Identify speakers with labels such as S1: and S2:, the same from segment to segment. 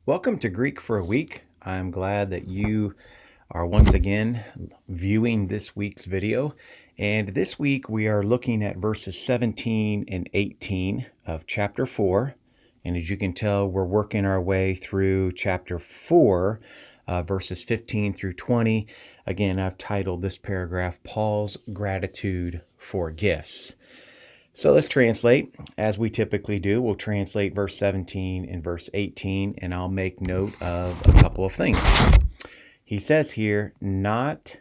S1: Welcome to Greek for a Week. I'm glad that you are once again viewing this week's video. And this week we are looking at verses 17 and 18 of chapter 4. And as you can tell, we're working our way through chapter 4, verses 15 through 20. Again, I've titled this paragraph, Paul's Gratitude for Gifts. So let's translate. As we typically do, we'll translate verse 17 and verse 18, and I'll make note of a couple of things. He says here, not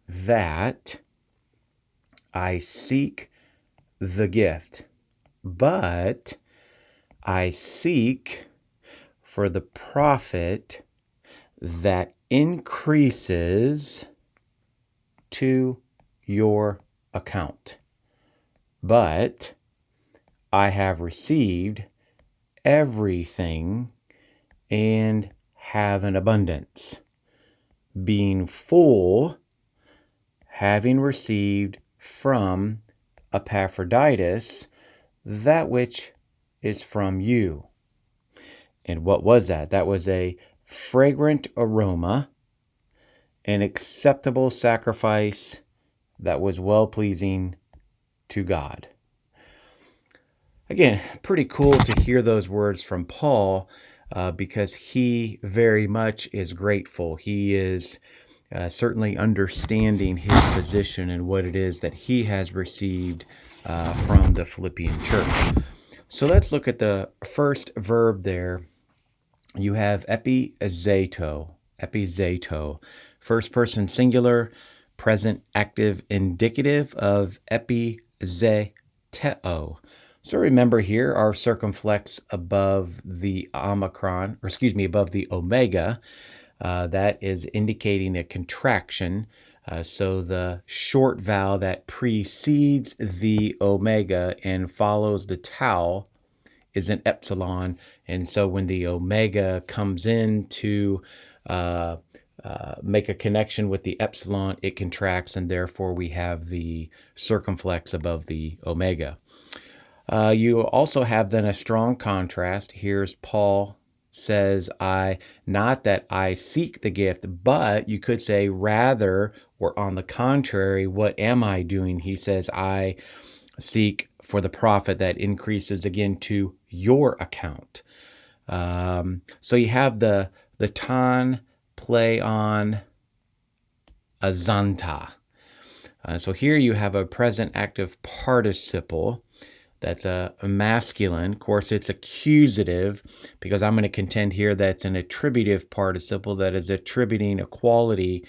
S1: that I seek the gift, but I seek for the profit that increases to your account. But I have received everything and have an abundance, being full, having received from Epaphroditus that which is from you. And what was that? That was a fragrant aroma, an acceptable sacrifice that was well-pleasing to God. Again, pretty cool to hear those words from Paul because he very much is grateful. He is certainly understanding his position and what it is that he has received from the Philippian church. So let's look at the first verb there. You have epizeto, first person singular, present active indicative of epizeteo. So remember here, our circumflex above the omicron, above the omega, that is indicating a contraction. So the short vowel that precedes the omega and follows the tau is an epsilon. And so when the omega comes in to make a connection with the epsilon, it contracts, and therefore we have the circumflex above the omega. You also have then a strong contrast. Here's Paul says, not that I seek the gift, but you could say rather, or on the contrary, what am I doing? He says, I seek for the profit that increases again to your account. So you have the ton play on azanta. So here you have a present active participle. That's a masculine. Of course, it's accusative because I'm going to contend here that it's an attributive participle that is attributing a quality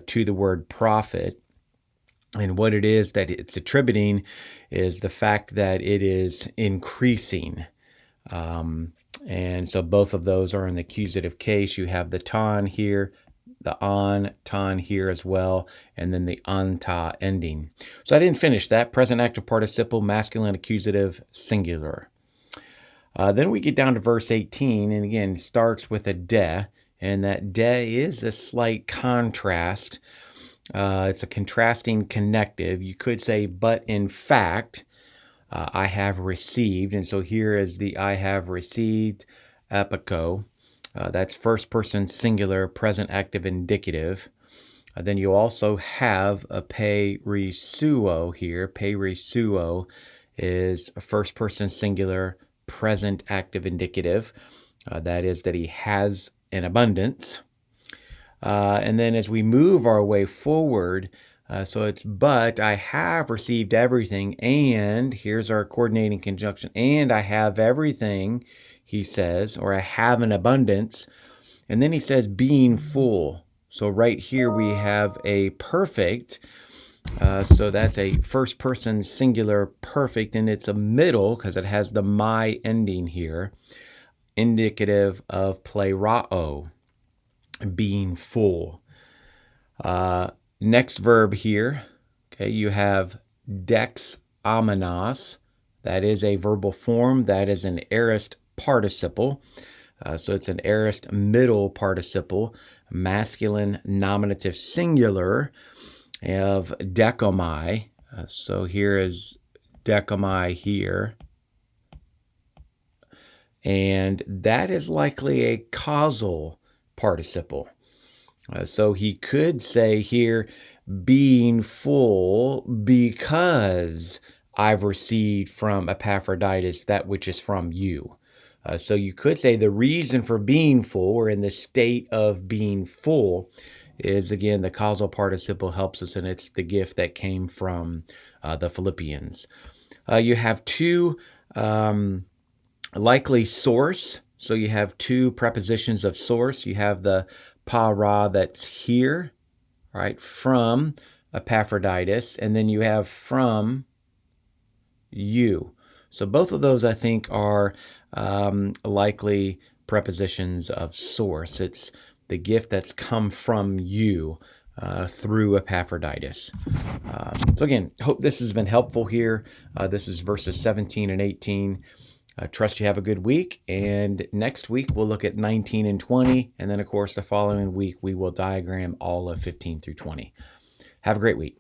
S1: to the word profit. And what it is that it's attributing is the fact that it is increasing. And so both of those are in the accusative case. You have the ton here, the on, ton here as well, and then the anta ending. So I didn't finish that. Present active participle, masculine, accusative, singular. Then we get down to verse 18, and again, it starts with a de, and that de is a slight contrast. It's a contrasting connective. You could say, but in fact, I have received. And so here is the I have received epico. That's first person singular, present active indicative. Then you also have a pe risuo here. Pe risuo is first person singular, present active indicative. That is that he has an abundance. And then as we move our way forward, so it's, but I have received everything, and here's our coordinating conjunction, and I have everything, he says, or I have an abundance. And then he says, being full. So right here we have a perfect. So that's a first person singular perfect, and it's a middle because it has the my ending here, indicative of plerao, being full. Next verb here, okay, you have dex amenos. That is a verbal form. That is an aorist participle. So it's an aorist middle participle, masculine nominative singular of decomai. So here is decomai here. and that is likely a causal participle. So he could say here, being full because I've received from Epaphroditus that which is from you. So you could say the reason for being full, or in the state of being full, is again the causal participle helps us, and it's the gift that came from the Philippians. You have two likely source. So you have two prepositions of source. You have the para that's here, right, from Epaphroditus, and then you have from you. So both of those, I think, are likely prepositions of source. It's the gift that's come from you through Epaphroditus. So again, hope this has been helpful here. This is verses 17 and 18. Trust you have a good week, and next week we'll look at 19 and 20, and then of course the following week we will diagram all of 15 through 20. Have a great week.